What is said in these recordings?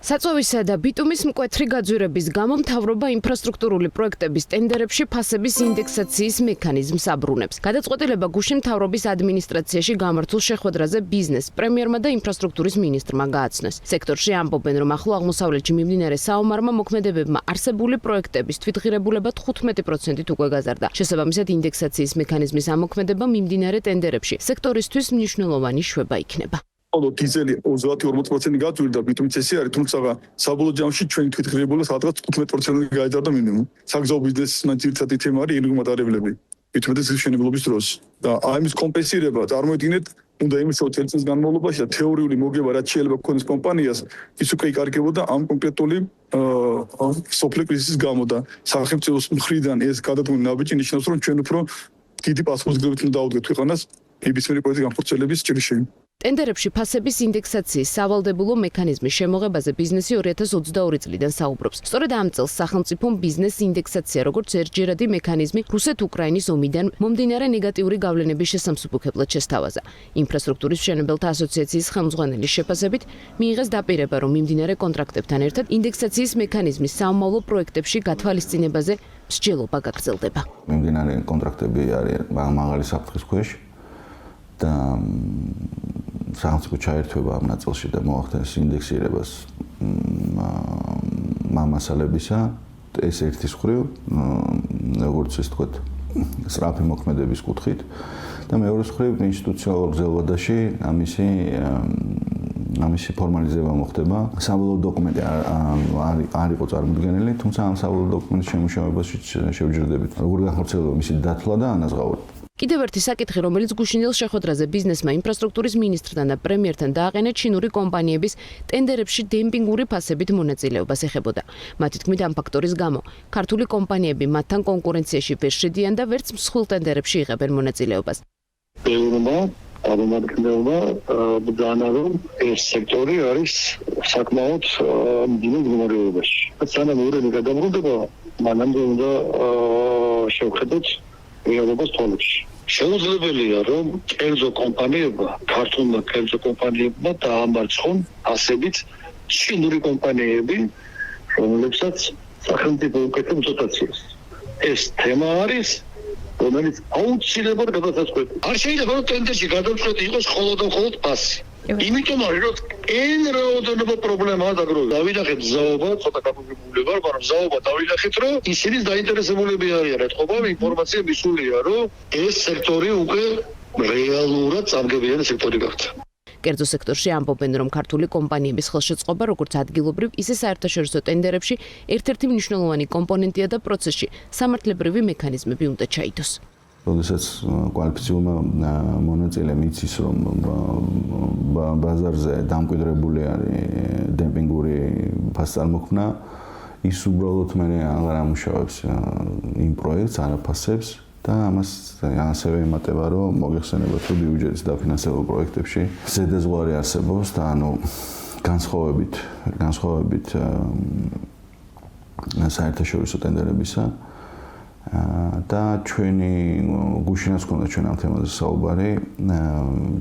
საწვევისა და ბიტუმის მკვეთრი გაძვირების გამო მთავრობა ინფრასტრუქტურული პროექტების ტენდერებში ფასების ინდექსაციის მექანიზმს აბრუნებს. გადაწყვეტილება გუშინ მთავრობის ადმინისტრაციაში გამართულ შეხვედრაზე ბიზნეს პრემიერმა და ინფრასტრუქტურის მინისტრმა გააცნეს. სექტორში ამბობენ, რომ ახლო აღმოსავლეთში მიმდინარე საომარმა მოქმედებებმა არსებული პროექტების თვითღირებულება 15%-ით უკვე გაზარდა. შესაბამისად, ინდექსაციის მექანიზმის ამოქმედება მიმდინარე ტენდერებში სექტორისთვის მნიშვნელოვანი შვება იქნება. დიზელი 30-40% გაძვირდა, ბიტუმის ესე არის, თუმცა საბოლოო ჯამში ჩვენი თვითღირებულება სადღაც 15%-ით გაიზარდა მინიმუმ. საგზაო ბიზნესის ძირითადი თემა არის ირგვლივ დარებილები ბიტუმის მშენებლობის დროს. და ამის კომპენსირება წარმოიდგინეთ, უნდა იმისო წელიწადის განმავლობაში და თეორიული მოგება რაც შეიძლება ქონდეს კომპანიას, ის უკვე იკარგებოდა ამ კონკრეტული სოფლიო კრიზისის გამო და სახელმწიფოს მხრიდან ეს გადადგმული ნაბიჯი ნიშნავს, რომ ჩვენ უფრო დიდი პასუხისმგებლობით უნდა დავუდგეთ ქვეყანას ნებისმიერი პროექტის განხორციელების ჭრილში. ტენდერებში ფასების ინდექსაციის სავალდებულო მექანიზმის შემოღებაზე ბიზნესი 2022 წლიდან საუბრობს. სწორედ ამ წელს სახელმწიფომ ბიზნეს ინდექსაცია როგორც ერთჯერადი მექანიზმი რუსეთ-უკრაინის ომიდან მომდინარე ნეგატიური გავლენების შესამსუბუქებლად შესთავაზა. ინფრასტრუქტურის მშენებელთა ასოციაციის ხელმძღვანელის შეფასებით მიიღეს დაპირება, რომ მიმდინარე კონტრაქტებთან ერთად ინდექსაციის მექანიზმის საომავლო პროექტებში გათვალისწინებაზე მსჯელობა გაგრძელდება. მიმდინარე კონტრაქტები არის მაღალი საფრთხის ქვეშ და სახელმწიფო ჩაერთვება ამ ნაწილში და მოახდენს ინდექსირებას მასალებისა. ეს ერთის მხრივ, როგორც ის თქვა, სწრაფი მოქმედების კუთხით და მეორეს მხრივ ინსტიტუციონალურ გზელვადაში ამისი ფორმალიზება მოხდება. საბოლოო დოკუმენტი არ იყო წარმოდგენილი, თუმცა ამ საბოლოო დოკუმენტის შემუშავებაში შევჯერდებით. როგორ განხორციელდება მისი დათვლა და ანაზღაურება. კიდევ ერთი საკითხი, რომელიც გუშინდელ შეხვედრაზე ბიზნესმა ინფრასტრუქტურის მინისტრთან და პრემიერთან დააყენა ჩინური კომპანიების ტენდერებში დემპინგური ფასებით მონაწილეობას ეხებოდა. მათი თქმით, ამ ფაქტორის გამო ქართული კომპანიები მათთან კონკურენციაში ვერ შედიან და ვერც მსხვილ ტენდერებში იღებენ მონაწილეობას. აღმოჩნდება, რომ ეს სექტორი არის საკმაოდ მძიმე მდგომარეობაში. სანამ ურემი გადაბრუნდება, მანამდე უნდა შევხედოთ რეალობას თვალებში. შეუძლებელია, რომ კერძო კომპანიებმა, ქართულმა კერძო კომპანიებმა დაამარცხონ ასებით ჩინური კომპანიები, რომლებსაც სახელმწიფო უკეთებს დოტაციას. ეს თემა არის, რომელიც აუცილებლად გადასაწყვეტია. არ შეიძლება რომ ტენდერში გადაწყვეტი იყოს მხოლოდ ფასი. იმიტომ რომ אין რაოდენობა პრობლემაა დაგროვდა. დავინახეთ ზაობა, ცოტა გაფუძნებული ვარ, მაგრამ ზაობა დავინახეთ, რომ ისინი დაინტერესებულები არიან. ეთყობა ინფორმაცია მისულია, რომ ეს სექტორი უკვე რეალურად წამგებიანი სექტორი გახდა. კერძო სექტორში ამბობენ, რომ ქართული კომპანიების ხელშეწყობა როგორც ადგილობრივ, ისე საერთაშორისო ტენდერებში ერთ-ერთი მნიშვნელოვანი კომპონენტია და პროცესში სამართლებრივი მექანიზმები უნდა ჩაიდოს. როდესაც კვალიფიციურმა მონაწილემ იცის, რომ ბაზარზე დამკვიდრებული არის დემპინგური ფასწარმოქმნა, ის უბრალოდ აღარ ამუშავებს იმ პროექტს, არ აფასებს და ამას ასევე ემატება, რომ მოგეხსენება თუ ბიუჯეტის დაფინანსებულ პროექტებში ზედაზღვარი არსებობს და განსხვავებით საერთაშორისო ტენდერებისა. და ჩვენი გუშინაც ქონდა ჩვენ ამ თემაზე საუბარი.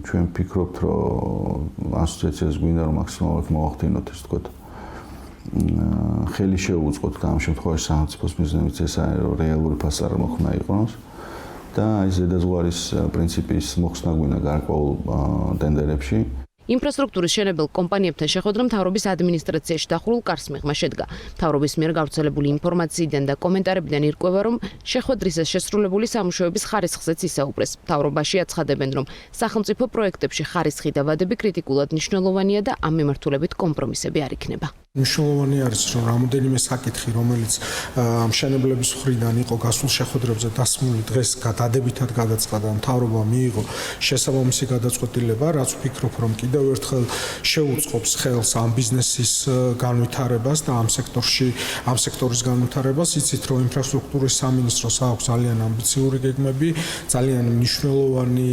ჩვენ ვფიქრობთ, რომ ასოციაციას გვინდა რომ მაქსიმალურად მოახდინოთ, ეს თქვა, ხელი შეუწყოთ და ამ შემთხვევაში სახელმწიფოს მიზნებიც ეს არის, რომ რეალური ფასწარმოქმნა იყოს და ეს ზედაზღვარის პრინციპის მოხსნა გვინდა გარკვეულ ტენდერებში. ინფრასტრუქტურის შენებელ კომპანიებთან შეხვედრა მთავრობის ადმინისტრაციაში დახურულ კარს მიღმა შედგა. მთავრობის მიერ გავრცელებული ინფორმაციიდან და კომენტარებიდან ირკვევა, რომ შეხვედრისას შესრულებული სამუშაოების ხარისხზეც ისაუბრეს. მთავრობაში აცხადებენ, რომ სახელმწიფო პროექტებში ხარისხი და ვადები კრიტიკულად მნიშვნელოვანია და ამ მიმართულებით კომპრომისები არ იქნება. მნიშვნელოვანი არის, რომ რამოდენიმე საკითხი, რომელიც მშენებლების მხრიდან იყო გასულ შეხვედრებზე დასმული, დღეს დადებითად გადაწყდა და მთავრობა მიიღო შესაბამისი გადაწყვეტილება, რაც ვფიქრობ, რომ კიდევ ერთხელ შეუწყობს ხელს ამ ბიზნესის განვითარებას და ამ სექტორის განვითარებას. იცით, რომ ინფრასტრუქტურის სამინისტროს აქვს ძალიან ამბიციური გეგმები, ძალიან მნიშვნელოვანი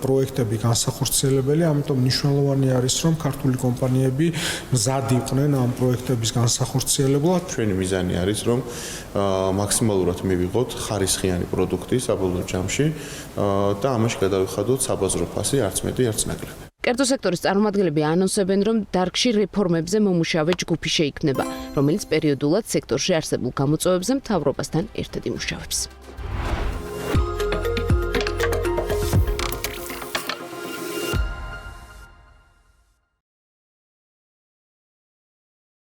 პროექტები განსახორციელებელი, ამიტომ მნიშვნელოვანი არის, რომ ქართული კომპანიები მზად იყვნენ ამ პროექტების განსახორციელებლად. ჩვენი მიზანი არის, რომ მაქსიმალურად მივიღოთ ხარისხიანი პროდუქტი საბოლოო ჯამში და ამაში გადავიხადოთ საბაზრო ფასი, არც მეტი, არც ნაკლები. კერძო სექტორის წარმომადგენლები ანონსებენ, რომ დარგში რეფორმებზე მომუშავე ჯგუფი შეიქმნება, რომელიც პერიოდულად სექტორში არსებულ გამოწვევებზე მთავრობასთან ერთად იმუშავებს.